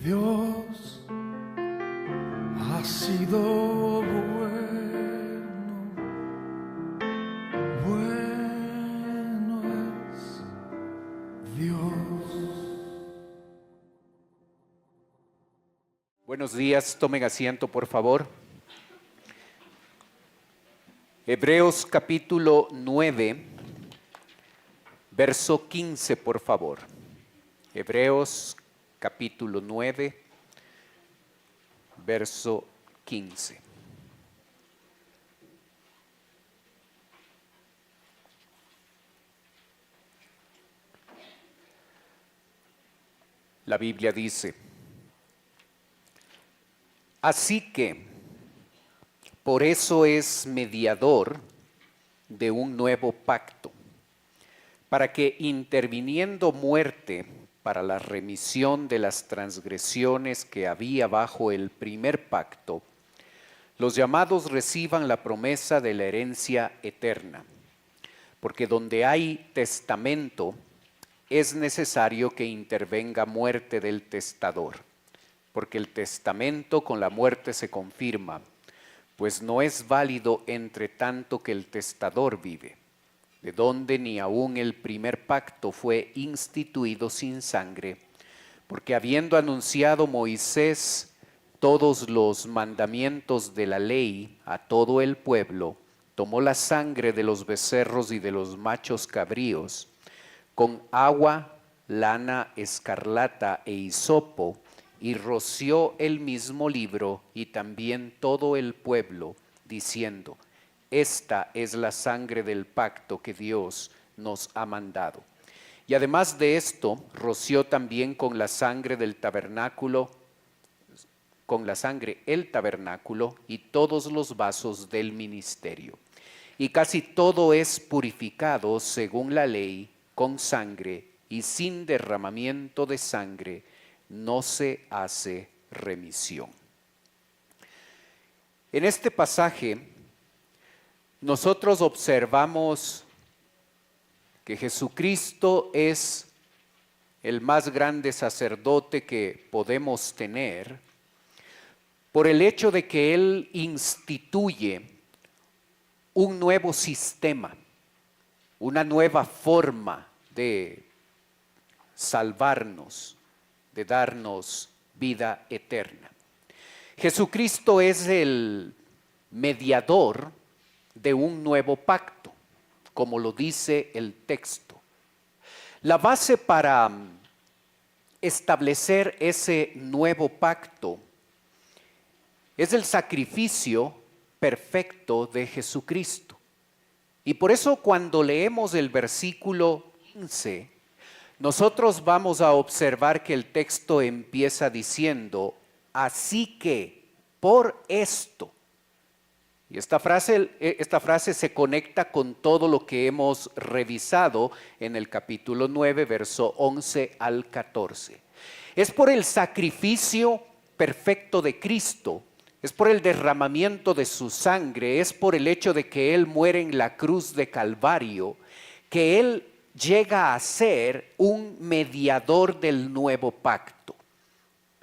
Dios ha sido bueno, bueno es Dios. Buenos días, tomen asiento por favor. Hebreos capítulo 9, verso 15 por favor. Hebreos capítulo 9, verso 15. La Biblia dice: así que, por eso es mediador de un nuevo pacto, para que interviniendo muerte para la remisión de las transgresiones que había bajo el primer pacto, los llamados reciban la promesa de la herencia eterna. Porque donde hay testamento, es necesario que intervenga muerte del testador, porque el testamento con la muerte se confirma, pues no es válido entre tanto que el testador vive, de donde ni aun el primer pacto fue instituido sin sangre, porque habiendo anunciado Moisés todos los mandamientos de la ley a todo el pueblo, tomó la sangre de los becerros y de los machos cabríos, con agua, lana, escarlata e hisopo, y roció el mismo libro y también todo el pueblo, diciendo: esta es la sangre del pacto que Dios nos ha mandado. Y además de esto, roció también con la sangre del tabernáculo, con la sangre el tabernáculo y todos los vasos del ministerio. Y casi todo es purificado según la ley con sangre, y sin derramamiento de sangre no se hace remisión. En este pasaje nosotros observamos que Jesucristo es el más grande sacerdote que podemos tener por el hecho de que Él instituye un nuevo sistema, una nueva forma de salvarnos, de darnos vida eterna. Jesucristo es el mediador de un nuevo pacto, como lo dice el texto. La base para establecer ese nuevo pacto es el sacrificio perfecto de Jesucristo. Y por eso cuando leemos el versículo 15, nosotros vamos a observar que el texto empieza diciendo: así que por esto. Y esta frase se conecta con todo lo que hemos revisado en el capítulo 9, verso 11 al 14. Es por el sacrificio perfecto de Cristo, es por el derramamiento de su sangre, es por el hecho de que Él muere en la cruz de Calvario, que Él llega a ser un mediador del nuevo pacto.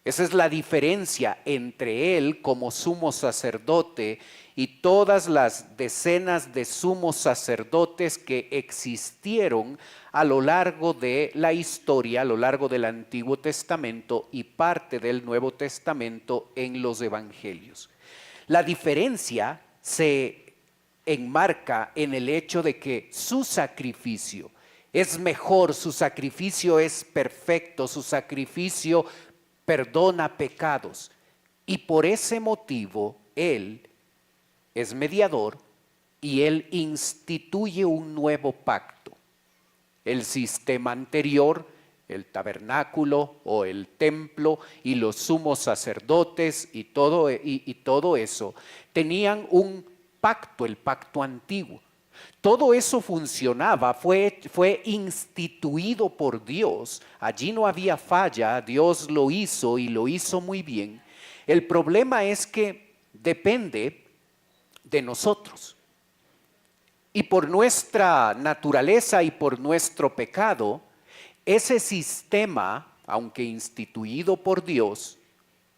Esa es la diferencia entre Él como sumo sacerdote y todas las decenas de sumos sacerdotes que existieron a lo largo de la historia, a lo largo del Antiguo Testamento y parte del Nuevo Testamento en los Evangelios. La diferencia se enmarca en el hecho de que su sacrificio es mejor, su sacrificio es perfecto, su sacrificio perdona pecados, y por ese motivo Él es mediador y Él instituye un nuevo pacto. El sistema anterior, el tabernáculo o el templo y los sumos sacerdotes y todo eso, tenían un pacto, el pacto antiguo. Todo eso funcionaba, fue instituido por Dios. Allí no había falla, Dios lo hizo y lo hizo muy bien. El problema es que depende de nosotros. Y por nuestra naturaleza y por nuestro pecado, ese sistema aunque instituido por Dios,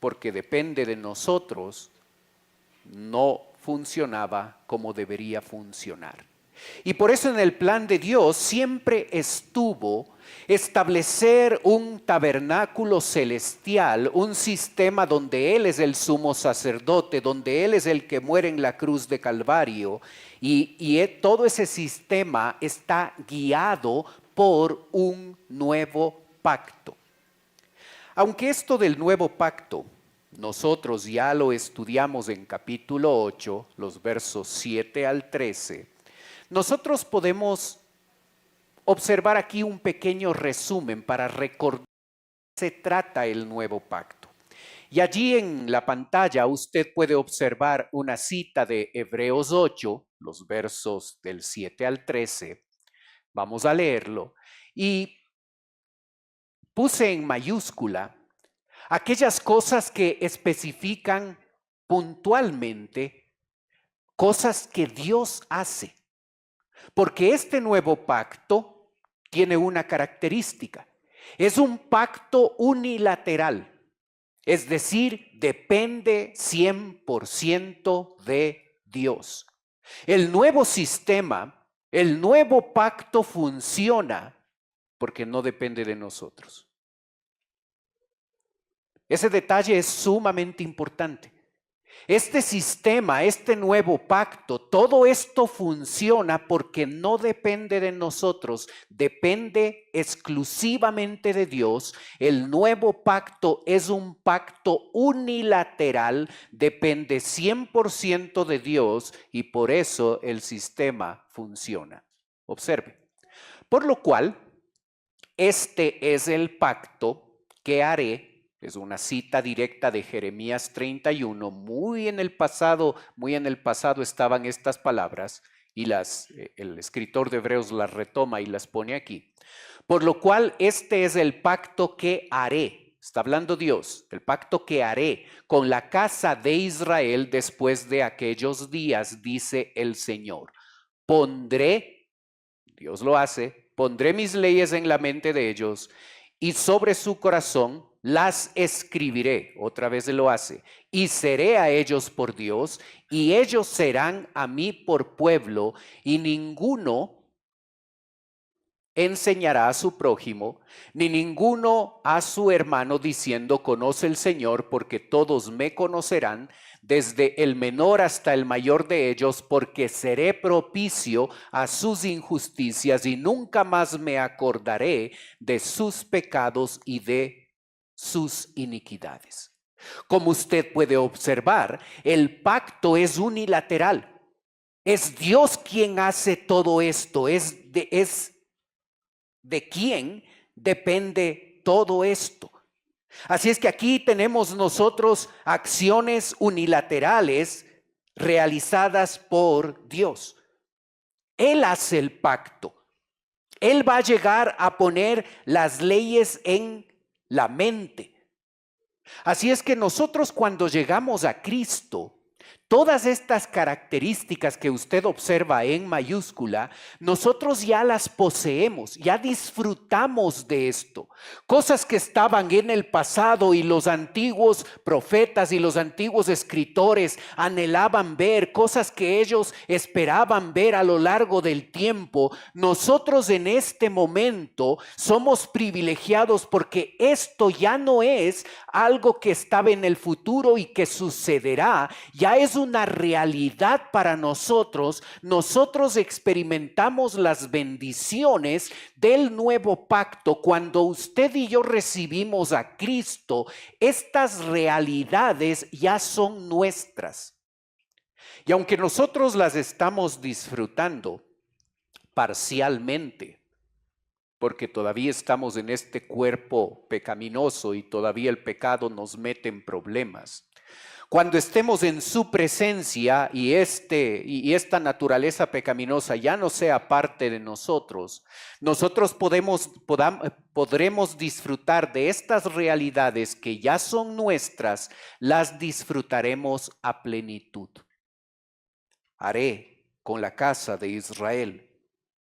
porque depende de nosotros, no funcionaba como debería funcionar. Y por eso en el plan de Dios siempre estuvo establecer un tabernáculo celestial, un sistema donde Él es el sumo sacerdote, donde Él es el que muere en la cruz de Calvario, y todo ese sistema está guiado por un nuevo pacto. Aunque esto del nuevo pacto nosotros ya lo estudiamos en capítulo 8, los versos 7 al 13, nosotros podemos observar aquí un pequeño resumen para recordar de qué se trata el nuevo pacto. Y allí en la pantalla usted puede observar una cita de Hebreos 8, los versos del 7 al 13. Vamos a leerlo. Y puse en mayúscula aquellas cosas que especifican puntualmente cosas que Dios hace. Porque este nuevo pacto tiene una característica. Es un pacto unilateral. Es decir, depende 100% de Dios. El nuevo sistema, el nuevo pacto funciona porque no depende de nosotros. Ese detalle es sumamente importante. Este sistema, este nuevo pacto, todo esto funciona porque no depende de nosotros, depende exclusivamente de Dios. El nuevo pacto es un pacto unilateral, depende 100% de Dios y por eso el sistema funciona. Observe. Por lo cual, este es el pacto que haré. Es una cita directa de Jeremías 31, muy en el pasado estaban estas palabras y el escritor de Hebreos las retoma y las pone aquí. Por lo cual este es el pacto que haré, está hablando Dios, el pacto que haré con la casa de Israel después de aquellos días, dice el Señor. Pondré, Dios lo hace, pondré mis leyes en la mente de ellos y sobre su corazón las escribiré, otra vez lo hace, y seré a ellos por Dios, y ellos serán a mí por pueblo, y ninguno enseñará a su prójimo, ni ninguno a su hermano diciendo, conoce el Señor, porque todos me conocerán, desde el menor hasta el mayor de ellos, porque seré propicio a sus injusticias, y nunca más me acordaré de sus pecados y de sus iniquidades. Como usted puede observar, el pacto es unilateral. Es Dios quien hace todo esto, es de quién depende todo esto. Así es que aquí tenemos nosotros acciones unilaterales realizadas por Dios. Él hace el pacto. Él va a llegar a poner las leyes en la mente. Así es que nosotros cuando llegamos a Cristo, todas estas características que usted observa en mayúscula, nosotros ya las poseemos, ya disfrutamos de esto. Cosas que estaban en el pasado y los antiguos profetas y los antiguos escritores anhelaban ver, cosas que ellos esperaban ver a lo largo del tiempo. Nosotros en este momento somos privilegiados porque esto ya no es algo que estaba en el futuro y que sucederá, ya es una realidad para nosotros. Nosotros experimentamos las bendiciones del nuevo pacto. Cuando usted y yo recibimos a Cristo, estas realidades ya son nuestras. Y aunque nosotros las estamos disfrutando parcialmente, porque todavía estamos en este cuerpo pecaminoso y todavía el pecado nos mete en problemas. Cuando estemos en su presencia y esta naturaleza pecaminosa ya no sea parte de nosotros, nosotros podremos disfrutar de estas realidades que ya son nuestras, las disfrutaremos a plenitud. Haré con la casa de Israel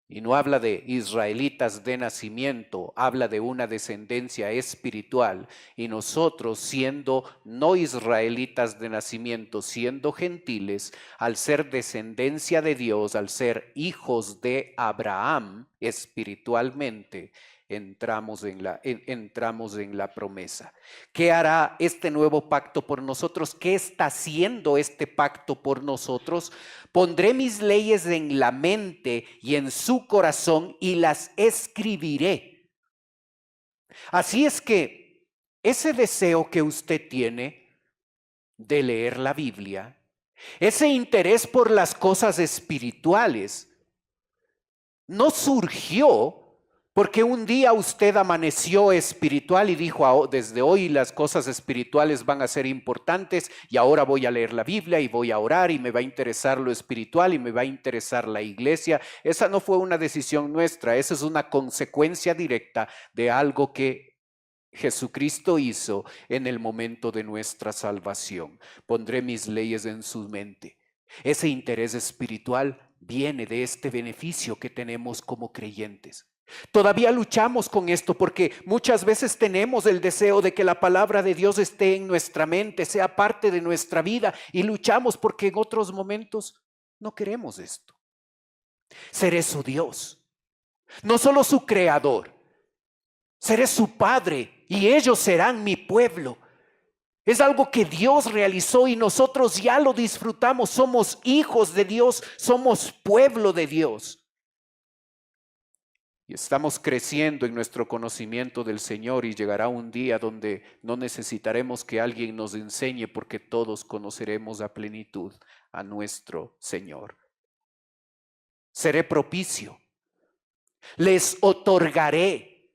Y no habla de israelitas de nacimiento, habla de una descendencia espiritual. Y nosotros, siendo no israelitas de nacimiento, siendo gentiles, al ser descendencia de Dios, al ser hijos de Abraham espiritualmente, entramos en la promesa. ¿Qué hará este nuevo pacto por nosotros? ¿Qué está haciendo este pacto por nosotros? Pondré mis leyes en la mente y en su corazón y las escribiré. Así es que ese deseo que usted tiene de leer la Biblia, ese interés por las cosas espirituales, no surgió porque un día usted amaneció espiritual y dijo: desde hoy las cosas espirituales van a ser importantes y ahora voy a leer la Biblia y voy a orar y me va a interesar lo espiritual y me va a interesar la iglesia. Esa no fue una decisión nuestra, esa es una consecuencia directa de algo que Jesucristo hizo en el momento de nuestra salvación. Pondré mis leyes en su mente. Ese interés espiritual viene de este beneficio que tenemos como creyentes. Todavía luchamos con esto porque muchas veces tenemos el deseo de que la palabra de Dios esté en nuestra mente, sea parte de nuestra vida, y luchamos porque en otros momentos no queremos esto. Seré su Dios, no solo su creador, seré su Padre y ellos serán mi pueblo. Es algo que Dios realizó y nosotros ya lo disfrutamos. Somos hijos de Dios, somos pueblo de Dios. Y estamos creciendo en nuestro conocimiento del Señor y llegará un día donde no necesitaremos que alguien nos enseñe porque todos conoceremos a plenitud a nuestro Señor. Seré propicio. Les otorgaré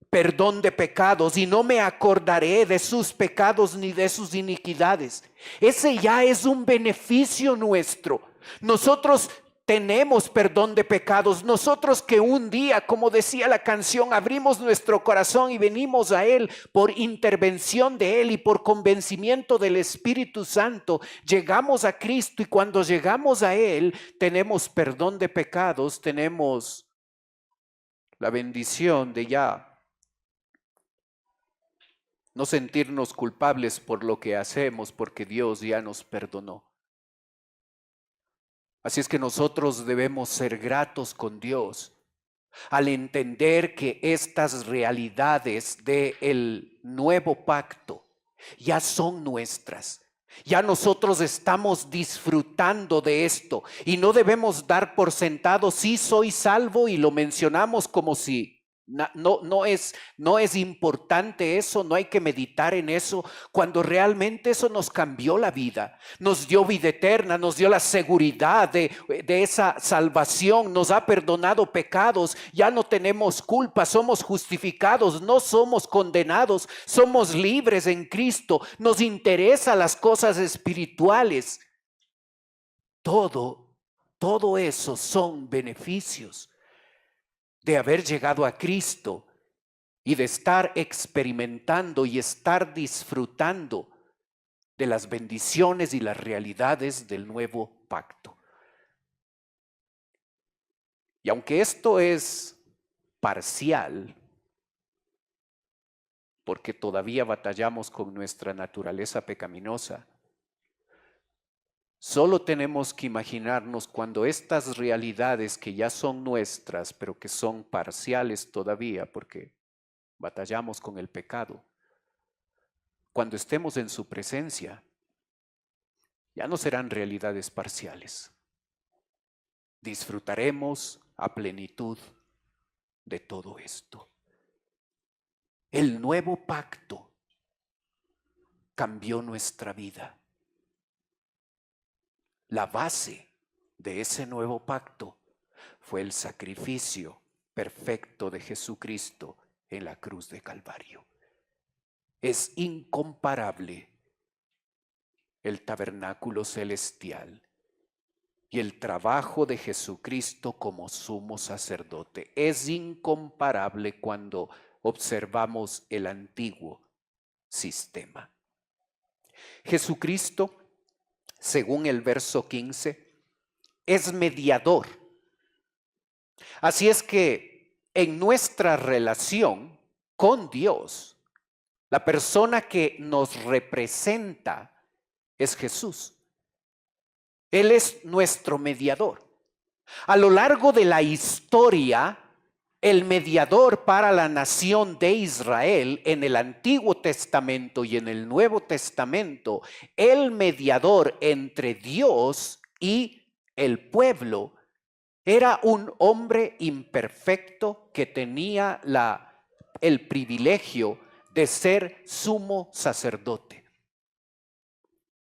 perdón de pecados y no me acordaré de sus pecados ni de sus iniquidades. Ese ya es un beneficio nuestro. Nosotros tenemos perdón de pecados. Nosotros que un día, como decía la canción, abrimos nuestro corazón y venimos a Él por intervención de Él y por convencimiento del Espíritu Santo, llegamos a Cristo, y cuando llegamos a Él tenemos perdón de pecados, tenemos la bendición de ya no sentirnos culpables por lo que hacemos, porque Dios ya nos perdonó. Así es que nosotros debemos ser gratos con Dios al entender que estas realidades del nuevo pacto ya son nuestras. Ya nosotros estamos disfrutando de esto y no debemos dar por sentado: sí, soy salvo, y lo mencionamos como si no es importante eso, no hay que meditar en eso, cuando realmente eso nos cambió la vida, nos dio vida eterna, nos dio la seguridad de esa salvación, nos ha perdonado pecados, ya no tenemos culpa, somos justificados, no somos condenados, somos libres en Cristo, nos interesan las cosas espirituales. Todo eso son beneficios de haber llegado a Cristo y de estar experimentando y estar disfrutando de las bendiciones y las realidades del nuevo pacto. Y aunque esto es parcial, porque todavía batallamos con nuestra naturaleza pecaminosa, solo tenemos que imaginarnos cuando estas realidades que ya son nuestras, pero que son parciales todavía, porque batallamos con el pecado, cuando estemos en su presencia, ya no serán realidades parciales. Disfrutaremos a plenitud de todo esto. El nuevo pacto cambió nuestra vida. La base de ese nuevo pacto fue el sacrificio perfecto de Jesucristo en la cruz de Calvario. Es incomparable el tabernáculo celestial y el trabajo de Jesucristo como sumo sacerdote. Es incomparable cuando observamos el antiguo sistema. Jesucristo, según el verso 15, es mediador Así es que en nuestra relación con Dios, la persona que nos representa es Jesús. Él es nuestro mediador. A lo largo de la historia, el mediador para la nación de Israel en el Antiguo Testamento y en el Nuevo Testamento, el mediador entre Dios y el pueblo, era un hombre imperfecto que tenía el privilegio de ser sumo sacerdote.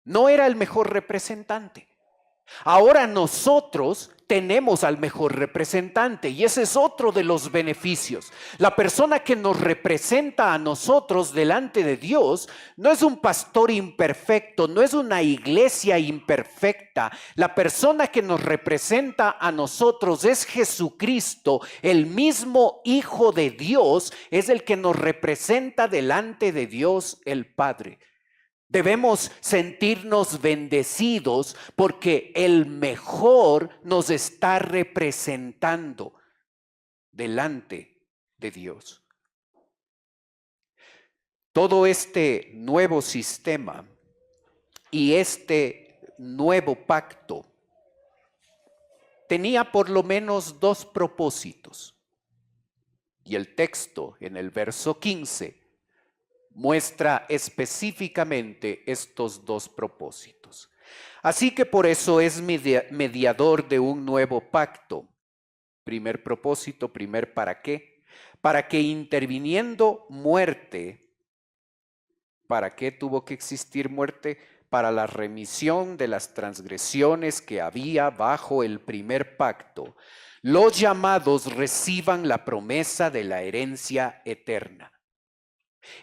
No era el mejor representante. Ahora nosotros tenemos al mejor representante y ese es otro de los beneficios. La persona que nos representa a nosotros delante de Dios no es un pastor imperfecto, no es una iglesia imperfecta. La persona que nos representa a nosotros es Jesucristo, el mismo Hijo de Dios, es el que nos representa delante de Dios el Padre. Debemos sentirnos bendecidos porque el mejor nos está representando delante de Dios. Todo este nuevo sistema y este nuevo pacto tenía por lo menos dos propósitos. Y el texto en el verso 15 muestra específicamente estos dos propósitos. Así que por eso es mediador de un nuevo pacto. Primer propósito, primer para qué. Para que interviniendo muerte, ¿para qué tuvo que existir muerte? Para la remisión de las transgresiones que había bajo el primer pacto, los llamados reciban la promesa de la herencia eterna.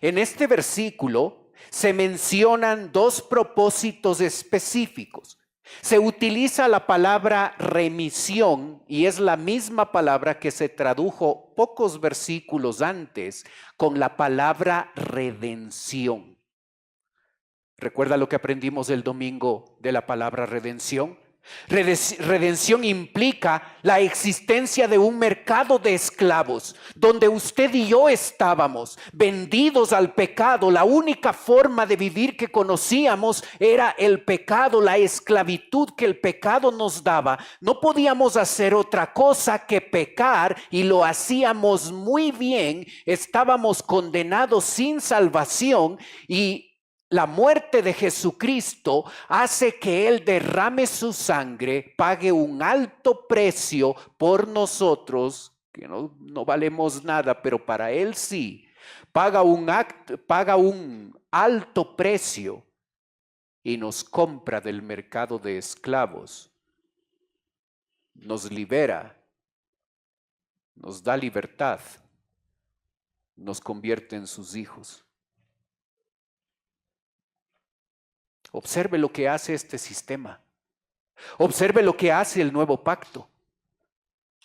En este versículo se mencionan dos propósitos específicos. Se utiliza la palabra remisión y es la misma palabra que se tradujo pocos versículos antes con la palabra redención. ¿Recuerda lo que aprendimos el domingo de la palabra redención? Redención implica la existencia de un mercado de esclavos donde usted y yo estábamos vendidos al pecado. La única forma de vivir que conocíamos era el pecado, la esclavitud que el pecado nos daba. No podíamos hacer otra cosa que pecar y lo hacíamos muy bien. Estábamos condenados sin salvación y la muerte de Jesucristo hace que Él derrame su sangre, pague un alto precio por nosotros, que no valemos nada, pero para Él sí, paga un alto precio y nos compra del mercado de esclavos, nos libera, nos da libertad, nos convierte en sus hijos. Observe lo que hace este sistema. Observe lo que hace el nuevo pacto.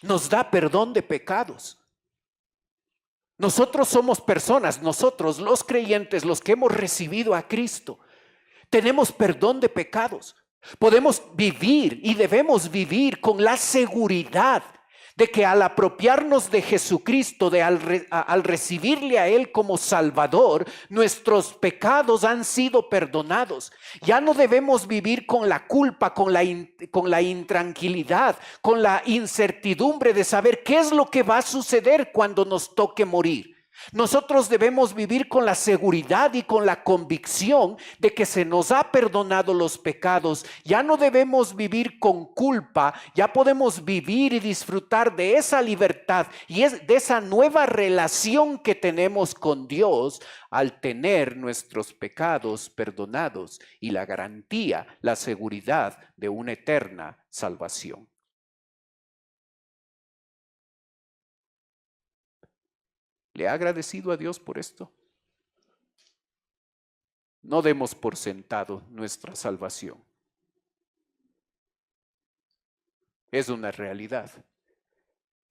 Nos da perdón de pecados. Nosotros somos personas, nosotros los creyentes, los que hemos recibido a Cristo, tenemos perdón de pecados. Podemos vivir y debemos vivir con la seguridad de que al apropiarnos de Jesucristo, al recibirle a Él como Salvador, nuestros pecados han sido perdonados. Ya no debemos vivir con la culpa, con la intranquilidad, con la incertidumbre de saber qué es lo que va a suceder cuando nos toque morir. Nosotros debemos vivir con la seguridad y con la convicción de que se nos ha perdonado los pecados. Ya no debemos vivir con culpa, ya podemos vivir y disfrutar de esa libertad y de esa nueva relación que tenemos con Dios al tener nuestros pecados perdonados y la garantía, la seguridad de una eterna salvación. ¿Le ha agradecido a Dios por esto? No demos por sentado nuestra salvación. Es una realidad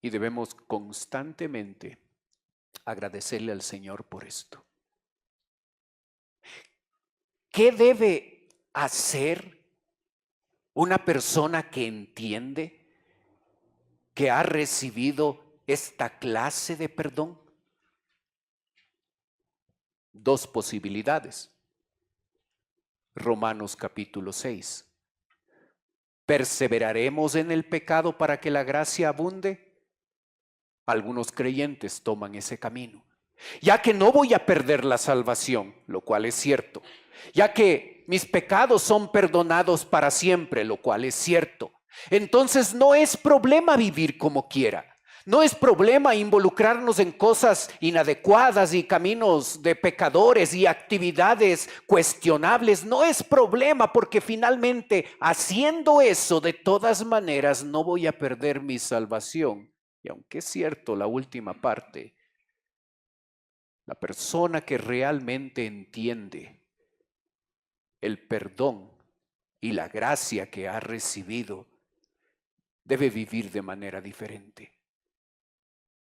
y debemos constantemente agradecerle al Señor por esto. ¿Qué debe hacer una persona que entiende que ha recibido esta clase de perdón? Dos posibilidades. Romanos capítulo 6. ¿Perseveraremos en el pecado para que la gracia abunde? Algunos creyentes toman ese camino. Ya que no voy a perder la salvación, lo cual es cierto. Ya que mis pecados son perdonados para siempre, lo cual es cierto. Entonces no es problema vivir como quiera. No es problema involucrarnos en cosas inadecuadas y caminos de pecadores y actividades cuestionables. No es problema porque finalmente haciendo eso de todas maneras no voy a perder mi salvación. Y aunque es cierto la última parte, la persona que realmente entiende el perdón y la gracia que ha recibido debe vivir de manera diferente.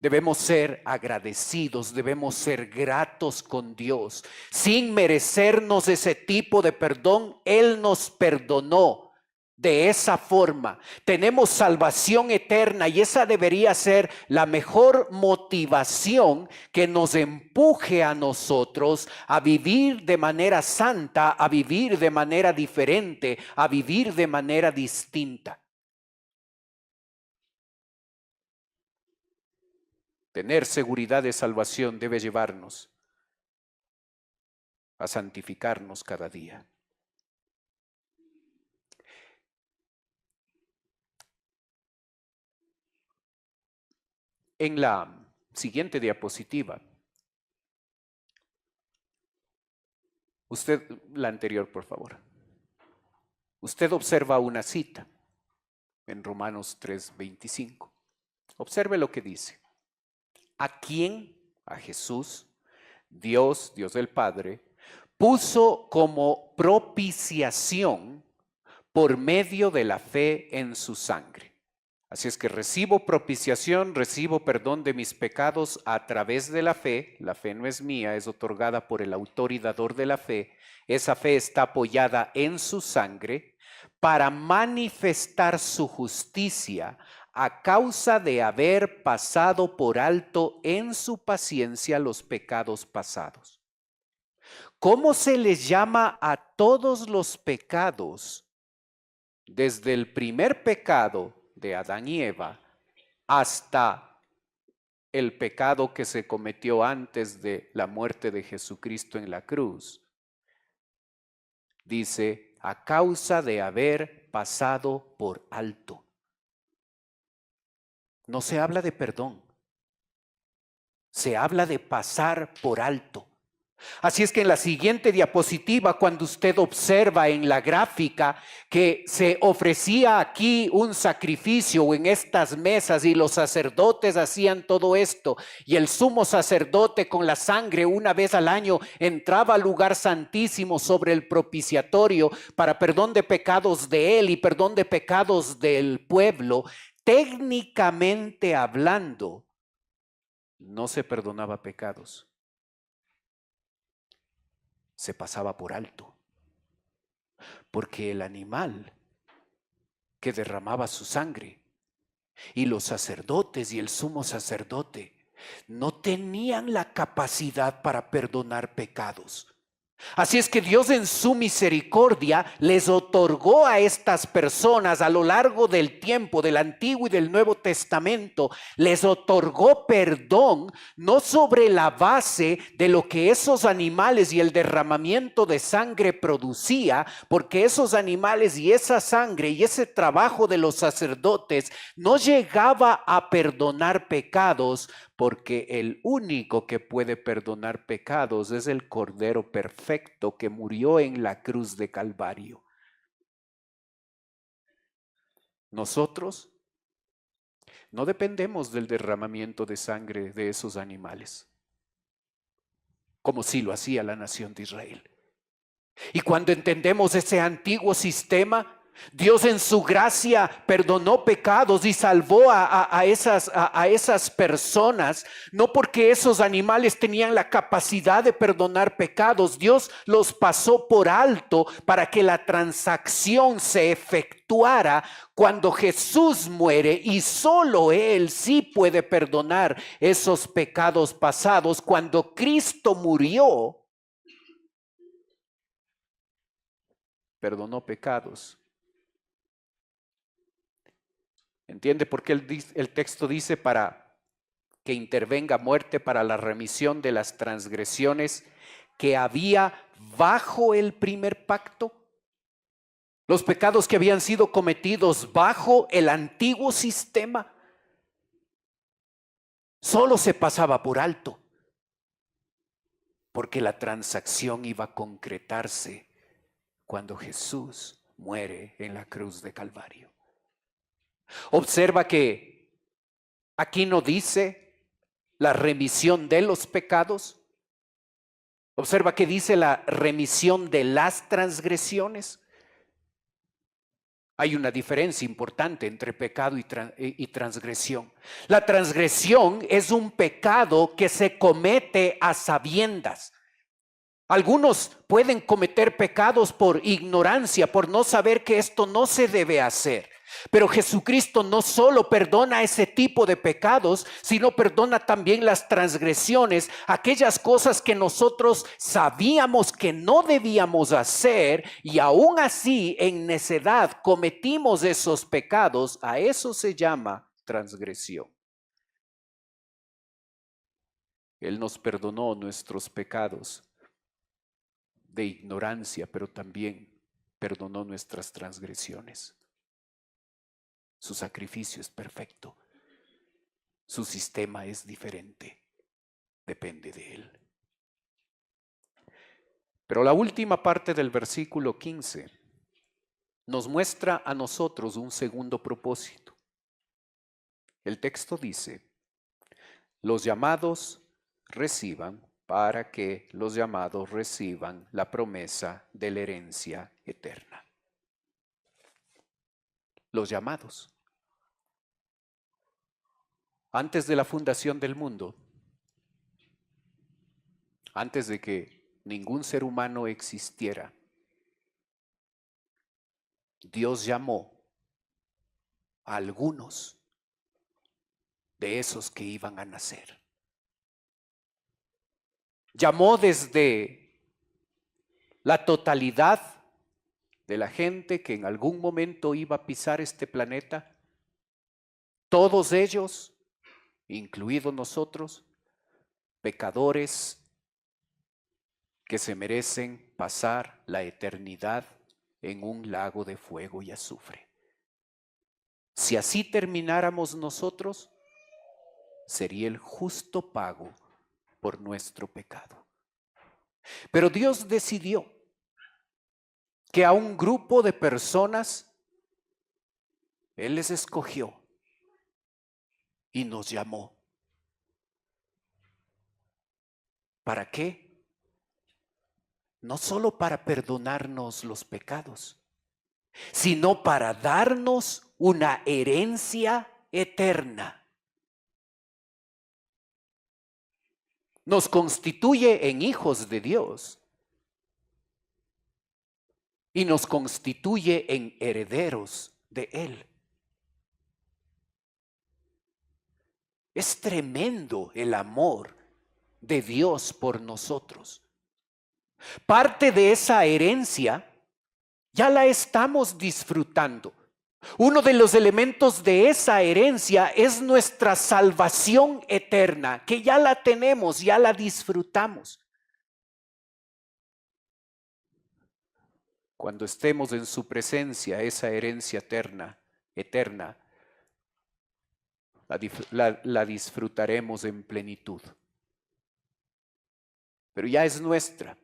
Debemos ser agradecidos, debemos ser gratos con Dios. Sin merecernos ese tipo de perdón, Él nos perdonó de esa forma. Tenemos salvación eterna y esa debería ser la mejor motivación que nos empuje a nosotros a vivir de manera santa, a vivir de manera diferente, a vivir de manera distinta. Tener seguridad de salvación debe llevarnos a santificarnos cada día. En la siguiente diapositiva, la anterior, por favor. Usted observa una cita en Romanos 3:25. Observe lo que dice. ¿A quién? A Jesús, Dios del Padre, puso como propiciación por medio de la fe en su sangre. Así es que recibo propiciación, recibo perdón de mis pecados a través de la fe. La fe no es mía, es otorgada por el autor y dador de la fe. Esa fe está apoyada en su sangre para manifestar su justicia a causa de haber pasado por alto en su paciencia los pecados pasados. ¿Cómo se les llama a todos los pecados desde el primer pecado de Adán y Eva hasta el pecado que se cometió antes de la muerte de Jesucristo en la cruz? Dice, a causa de haber pasado por alto. No se habla de perdón, se habla de pasar por alto. Así es que en la siguiente diapositiva, cuando usted observa en la gráfica que se ofrecía aquí un sacrificio en estas mesas y los sacerdotes hacían todo esto y el sumo sacerdote con la sangre una vez al año entraba al lugar santísimo sobre el propiciatorio para perdón de pecados de él y perdón de pecados del pueblo, técnicamente hablando, no se perdonaba pecados. Se pasaba por alto, porque el animal que derramaba su sangre y los sacerdotes y el sumo sacerdote no tenían la capacidad para perdonar pecados. Así es que Dios en su misericordia les otorgó a estas personas a lo largo del tiempo del Antiguo y del Nuevo Testamento, les otorgó perdón no sobre la base de lo que esos animales y el derramamiento de sangre producía, porque esos animales y esa sangre y ese trabajo de los sacerdotes no llegaba a perdonar pecados, porque el único que puede perdonar pecados es el Cordero perfecto que murió en la cruz de Calvario. Nosotros no dependemos del derramamiento de sangre de esos animales, como sí lo hacía la nación de Israel. Y cuando entendemos ese antiguo sistema, Dios en su gracia perdonó pecados y salvó a esas personas, no porque esos animales tenían la capacidad de perdonar pecados. Dios los pasó por alto para que la transacción se efectuara cuando Jesús muere, y solo Él sí puede perdonar esos pecados pasados. Cuando Cristo murió, perdonó pecados. ¿Entiende por qué el texto dice para que intervenga muerte para la remisión de las transgresiones que había bajo el primer pacto? Los pecados que habían sido cometidos bajo el antiguo sistema solo se pasaba por alto, porque la transacción iba a concretarse cuando Jesús muere en la cruz de Calvario. Observa que aquí no dice la remisión de los pecados. Observa que dice la remisión de las transgresiones. Hay una diferencia importante entre pecado y transgresión. La transgresión es un pecado que se comete a sabiendas. Algunos pueden cometer pecados por ignorancia, por no saber que esto no se debe hacer. Pero Jesucristo no solo perdona ese tipo de pecados, sino perdona también las transgresiones, aquellas cosas que nosotros sabíamos que no debíamos hacer y aún así en necedad cometimos esos pecados. A eso se llama transgresión. Él nos perdonó nuestros pecados de ignorancia, pero también perdonó nuestras transgresiones. Su sacrificio es perfecto. Su sistema es diferente. Depende de Él. Pero la última parte del versículo 15 nos muestra a nosotros un segundo propósito. El texto dice: los llamados reciban, para que los llamados reciban la promesa de la herencia eterna. Los llamados. Antes de la fundación del mundo, antes de que ningún ser humano existiera, Dios llamó a algunos de esos que iban a nacer. Llamó desde la totalidad de la gente que en algún momento iba a pisar este planeta, todos ellos, incluidos nosotros, pecadores que se merecen pasar la eternidad en un lago de fuego y azufre. Si así termináramos nosotros, sería el justo pago por nuestro pecado. Pero Dios decidió que a un grupo de personas Él les escogió y nos llamó. ¿Para qué? No solo para perdonarnos los pecados, sino para darnos una herencia eterna. Nos constituye en hijos de Dios y nos constituye en herederos de Él. Es tremendo el amor de Dios por nosotros. Parte de esa herencia ya la estamos disfrutando. Uno de los elementos de esa herencia es nuestra salvación eterna, que ya la tenemos, ya la disfrutamos. Cuando estemos en su presencia, esa herencia eterna, la disfrutaremos en plenitud. Pero ya es nuestra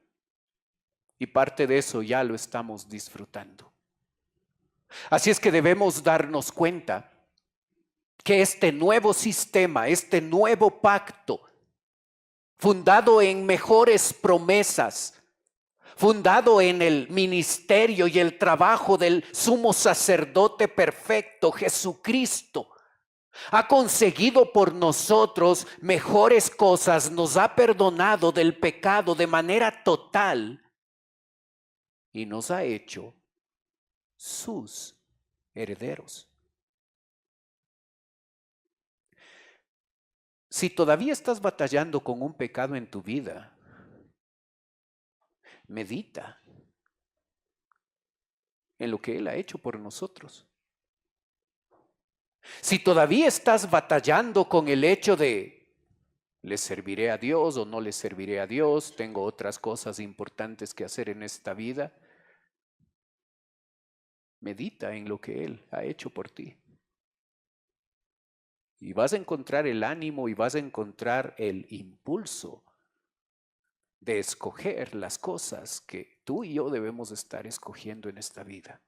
y parte de eso ya lo estamos disfrutando. Así es que debemos darnos cuenta que este nuevo sistema, este nuevo pacto, fundado en mejores promesas, fundado en el ministerio y el trabajo del sumo sacerdote perfecto, Jesucristo. Ha conseguido por nosotros mejores cosas, nos ha perdonado del pecado de manera total y nos ha hecho sus herederos. Si todavía estás batallando con un pecado en tu vida, medita en lo que Él ha hecho por nosotros. Si todavía estás batallando con el hecho de ¿le serviré a Dios o no le serviré a Dios? Tengo otras cosas importantes que hacer en esta vida. Medita en lo que Él ha hecho por ti. Y vas a encontrar el ánimo y vas a encontrar el impulso de escoger las cosas que tú y yo debemos estar escogiendo en esta vida.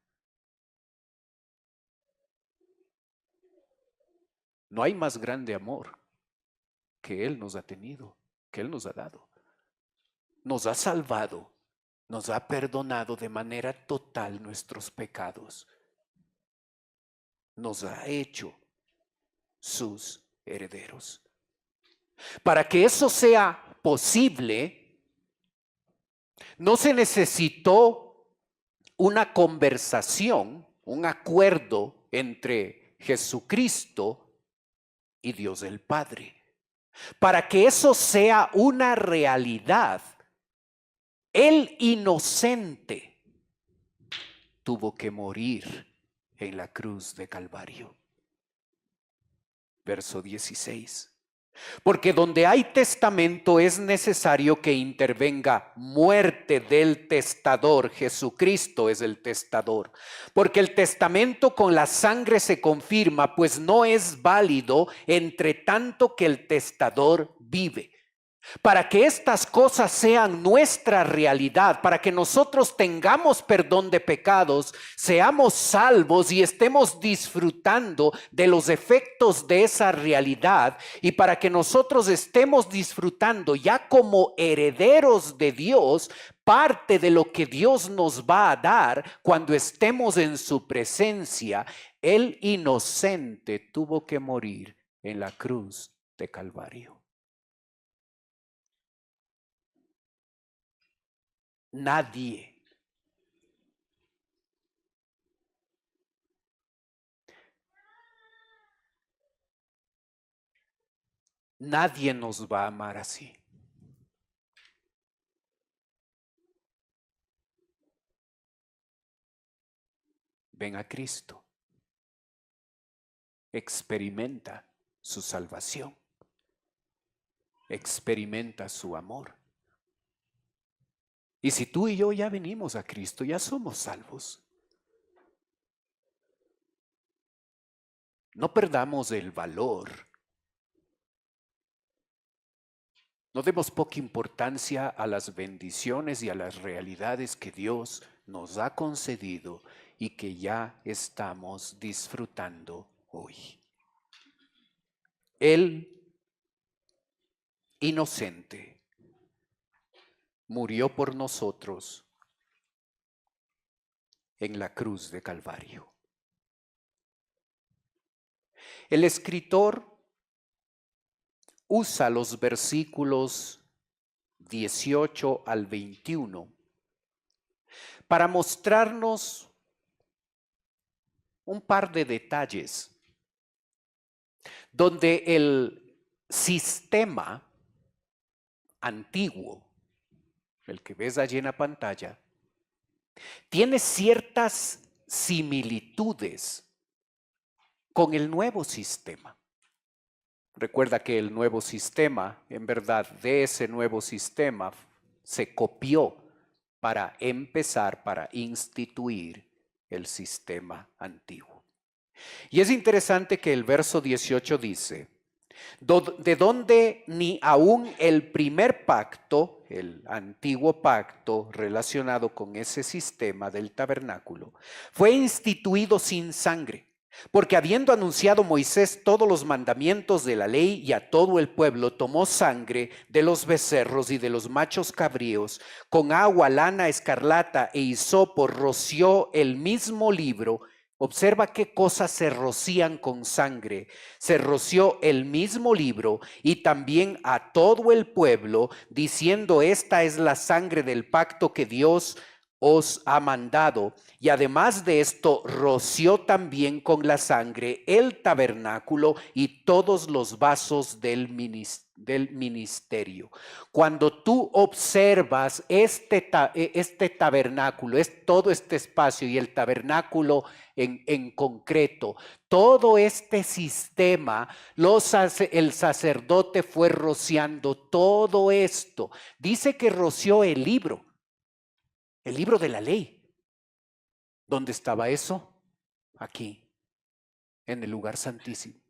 No hay más grande amor que Él nos ha tenido, que Él nos ha dado. Nos ha salvado, nos ha perdonado de manera total nuestros pecados. Nos ha hecho sus herederos. Para que eso sea posible, no se necesitó una conversación, un acuerdo entre Jesucristo y Dios el Padre. Para que eso sea una realidad, el inocente tuvo que morir en la cruz de Calvario. Verso 16. Porque donde hay testamento es necesario que intervenga muerte del testador. Jesucristo es el testador. Porque el testamento con la sangre se confirma, pues no es válido entre tanto que el testador vive. Para que estas cosas sean nuestra realidad, para que nosotros tengamos perdón de pecados, seamos salvos y estemos disfrutando de los efectos de esa realidad, y para que nosotros estemos disfrutando ya como herederos de Dios, parte de lo que Dios nos va a dar cuando estemos en su presencia, el inocente tuvo que morir en la cruz de Calvario. Nadie nos va a amar así. Ven a Cristo. Experimenta su salvación. Experimenta su amor. Y si tú y yo ya venimos a Cristo, ya somos salvos. No perdamos el valor. No demos poca importancia a las bendiciones y a las realidades que Dios nos ha concedido y que ya estamos disfrutando hoy. El inocente murió por nosotros en la cruz de Calvario. El escritor usa los versículos 18 al 21 para mostrarnos un par de detalles donde el sistema antiguo, el que ves allí en la pantalla, tiene ciertas similitudes con el nuevo sistema. Recuerda que el nuevo sistema, en verdad, de ese nuevo sistema se copió para empezar, para instituir el sistema antiguo. Y es interesante que el verso 18 dice, de donde ni aún el primer pacto, el antiguo pacto relacionado con ese sistema del tabernáculo, fue instituido sin sangre. Porque habiendo anunciado Moisés todos los mandamientos de la ley y a todo el pueblo, tomó sangre de los becerros y de los machos cabríos, con agua, lana, escarlata e hisopo, roció el mismo libro. Observa qué cosas se rocían con sangre. Se roció el mismo libro y también a todo el pueblo, diciendo: esta es la sangre del pacto que Dios os ha mandado. Y además de esto, roció también con la sangre el tabernáculo y todos los vasos del ministerio. Cuando tú observas este tabernáculo, es todo este espacio y el tabernáculo en concreto, todo este sistema, el sacerdote fue rociando todo esto. Dice que roció el libro de la ley. ¿Dónde estaba eso? Aquí, en el lugar santísimo.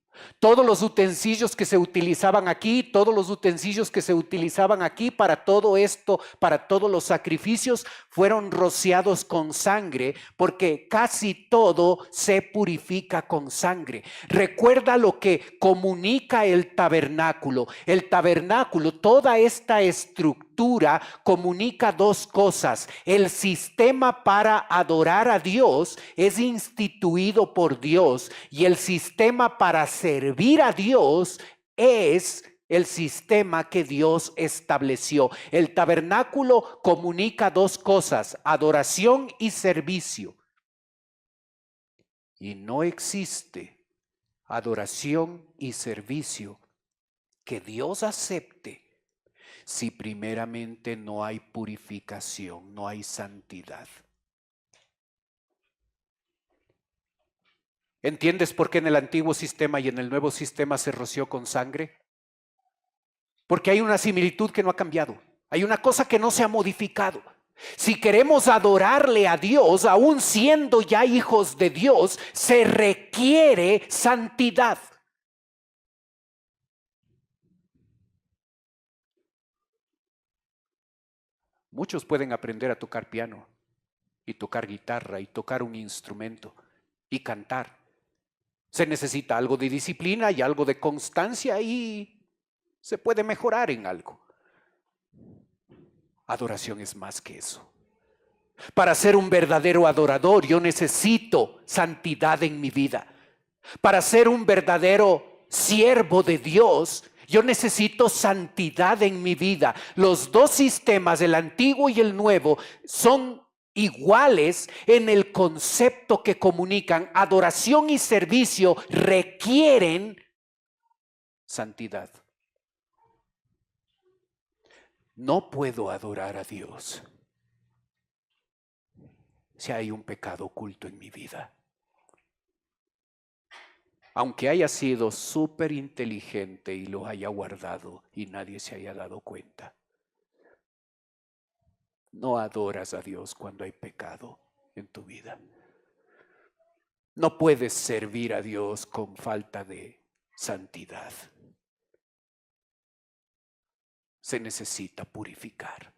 Todos los utensilios que se utilizaban aquí, todos los utensilios que se utilizaban aquí para todo esto, para todos los sacrificios, fueron rociados con sangre, porque casi todo se purifica con sangre. Recuerda lo que comunica el tabernáculo. El tabernáculo, toda esta estructura comunica dos cosas. El sistema para adorar a Dios es instituido por Dios, y el sistema para servir a Dios es el sistema que Dios estableció. El tabernáculo comunica dos cosas: adoración y servicio. Y no existe adoración y servicio que Dios acepte si primeramente no hay purificación, no hay santidad. ¿Entiendes por qué en el antiguo sistema y en el nuevo sistema se roció con sangre? Porque hay una similitud que no ha cambiado. Hay una cosa que no se ha modificado. Si queremos adorarle a Dios, aún siendo ya hijos de Dios, se requiere santidad. Muchos pueden aprender a tocar piano y tocar guitarra y tocar un instrumento y cantar. Se necesita algo de disciplina y algo de constancia y se puede mejorar en algo. Adoración es más que eso. Para ser un verdadero adorador, yo necesito santidad en mi vida. Para ser un verdadero siervo de Dios, yo necesito santidad en mi vida. Los dos sistemas, el antiguo y el nuevo, son iguales en el concepto que comunican. Adoración y servicio requieren santidad. No puedo adorar a Dios si hay un pecado oculto en mi vida. Aunque haya sido súper inteligente y lo haya guardado y nadie se haya dado cuenta. No adoras a Dios cuando hay pecado en tu vida. No puedes servir a Dios con falta de santidad. Se necesita purificar.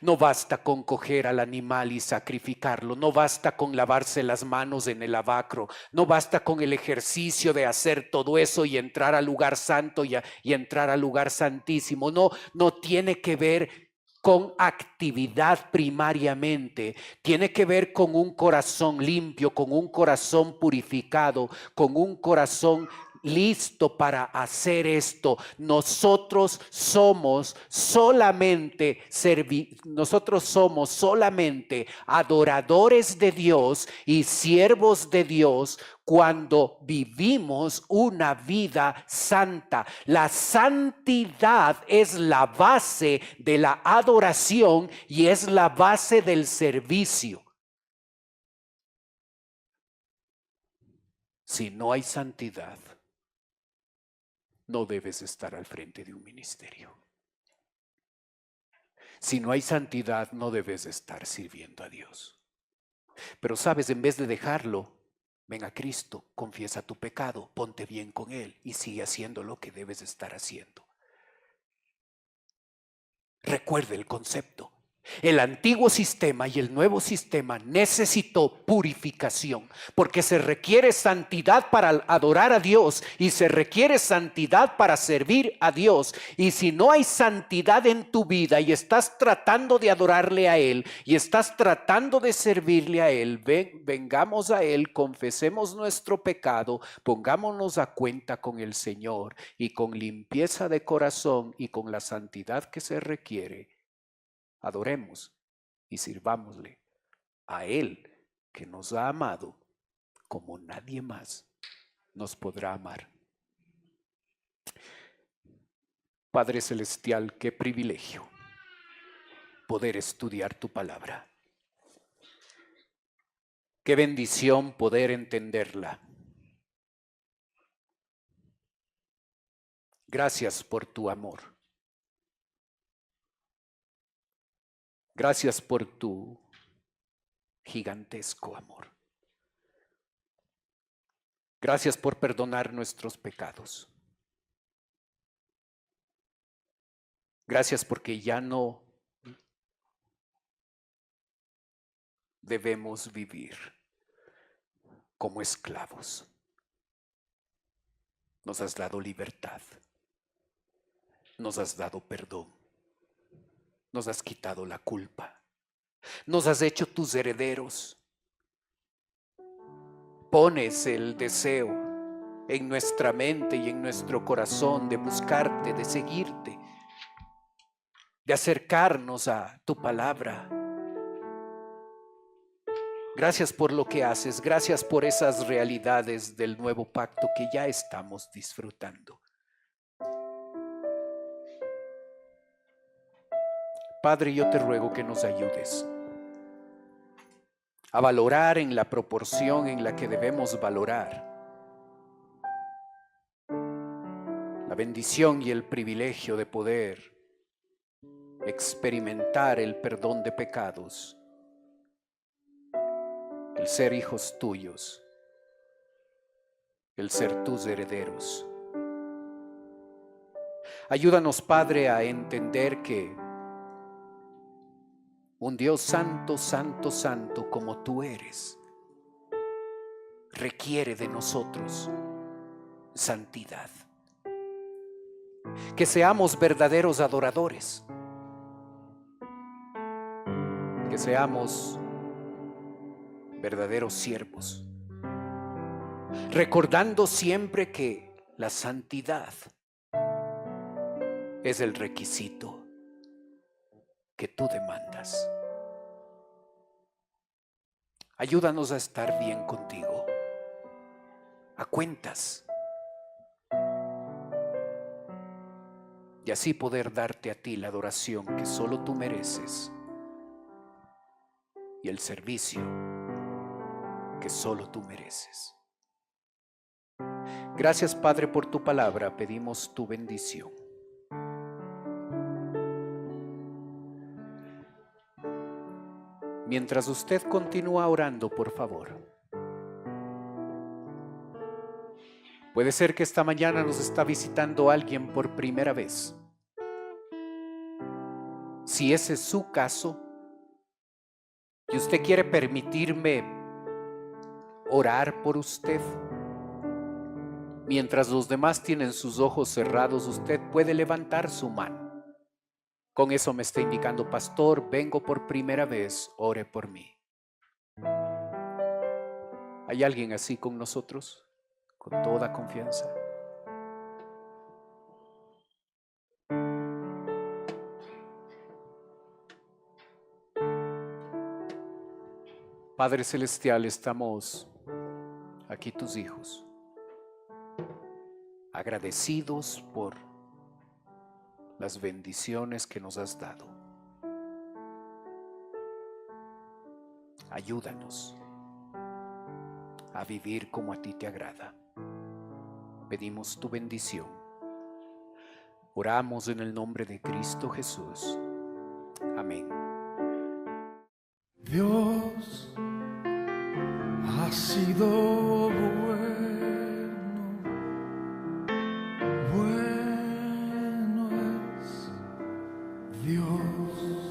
No basta con coger al animal y sacrificarlo, no basta con lavarse las manos en el lavacro, no basta con el ejercicio de hacer todo eso y entrar al lugar santo y entrar al lugar santísimo. No tiene que ver con actividad primariamente, tiene que ver con un corazón limpio, con un corazón purificado, con un corazón listo para hacer esto. Nosotros somos solamente adoradores de Dios y siervos de Dios cuando vivimos una vida santa. La santidad es la base de la adoración y es la base del servicio. Si no hay santidad, no debes estar al frente de un ministerio. Si no hay santidad, no debes estar sirviendo a Dios. Pero sabes, en vez de dejarlo, ven a Cristo, confiesa tu pecado, ponte bien con Él y sigue haciendo lo que debes estar haciendo. Recuerde el concepto. El antiguo sistema y el nuevo sistema necesitó purificación, porque se requiere santidad para adorar a Dios y se requiere santidad para servir a Dios. Y si no hay santidad en tu vida y estás tratando de adorarle a Él y estás tratando de servirle a Él, vengamos a Él, confesemos nuestro pecado, pongámonos a cuenta con el Señor y con limpieza de corazón y con la santidad que se requiere. Adoremos y sirvámosle a Él que nos ha amado como nadie más nos podrá amar. Padre Celestial, qué privilegio poder estudiar tu palabra. Qué bendición poder entenderla. Gracias por tu amor. Gracias por tu gigantesco amor. Gracias por perdonar nuestros pecados. Gracias porque ya no debemos vivir como esclavos. Nos has dado libertad. Nos has dado perdón. Nos has quitado la culpa. Nos has hecho tus herederos. Pones el deseo en nuestra mente y en nuestro corazón de buscarte, de seguirte, de acercarnos a tu palabra. Gracias por lo que haces. Gracias por esas realidades del nuevo pacto que ya estamos disfrutando. Padre, yo te ruego que nos ayudes a valorar en la proporción en la que debemos valorar la bendición y el privilegio de poder experimentar el perdón de pecados, el ser hijos tuyos, el ser tus herederos. Ayúdanos, Padre, a entender que un Dios santo, santo, santo como tú eres, requiere de nosotros santidad. Que seamos verdaderos adoradores. Que seamos verdaderos siervos. Recordando siempre que la santidad es el requisito que tú demandas. Ayúdanos a estar bien contigo, a cuentas, y así poder darte a ti la adoración que solo tú mereces y el servicio que solo tú mereces. Gracias, Padre, por tu palabra. Pedimos tu bendición. Mientras usted continúa orando, por favor. Puede ser que esta mañana nos está visitando alguien por primera vez. Si ese es su caso y usted quiere permitirme orar por usted, mientras los demás tienen sus ojos cerrados, usted puede levantar su mano. Con eso me está indicando: pastor, vengo por primera vez, ore por mí. ¿Hay alguien así con nosotros? Con toda confianza. Padre Celestial, estamos aquí tus hijos, agradecidos por las bendiciones que nos has dado. Ayúdanos a vivir como a ti te agrada. Pedimos tu bendición. Oramos en el nombre de Cristo Jesús. Amén. Dios ha sido bueno, bueno es Dios.